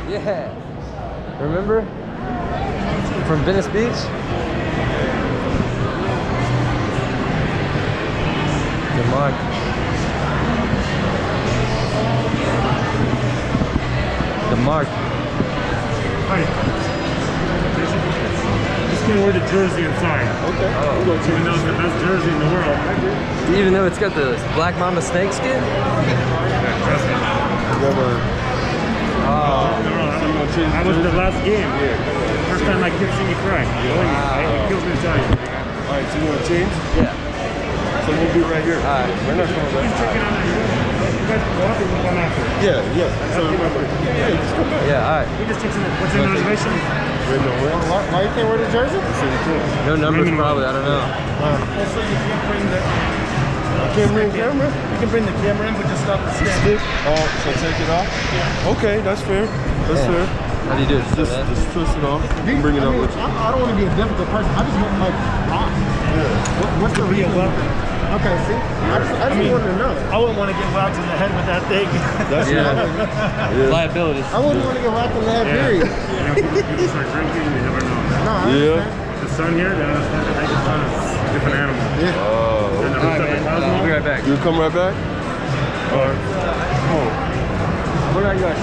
Yeah. Remember? From Venice Beach? The mark. The mark. Hi. This can wear the jersey inside. Okay. Oh. Even though it's the best jersey in the world. Even though it's got the Black Mamba snake skin? Never. Oh. That was the last game. First time my kids see me cry. It kills me to tell you. Alright, so you want to change? Yeah. So we'll be right here. Alright. We're not coming He's back. checking on that. You guys can go up and we'll come after. Yeah, yeah. So, yeah, just come back. Yeah, alright. He just takes in what's in the reservation? Wait, no, wait. Why you can't wear the jersey? No numbers probably, I don't know. Also, you can't bring the I can't bring the camera? you can bring the camera in, but just not the The stand. stick? Oh, so take it off? Yeah. Okay, that's fair. That's Yeah. fair. How do you do it? Just twist it off. You can bring it up with you. I don't want to be a difficult person. I just want like rock. What's the real weapon? Okay, see? I just wanted to know. I wouldn't want to get whacked in the head with that thing. That's Yeah. yeah. Liability. I wouldn't want to get whacked in the head, period. People start drinking, you never know. No, I Yeah. understand. The sun here, they understand that they can find a different animal. Yeah. Oh. And the Alright, rooftop man. of I'll be right back. You come right back? Alright. What are you guys?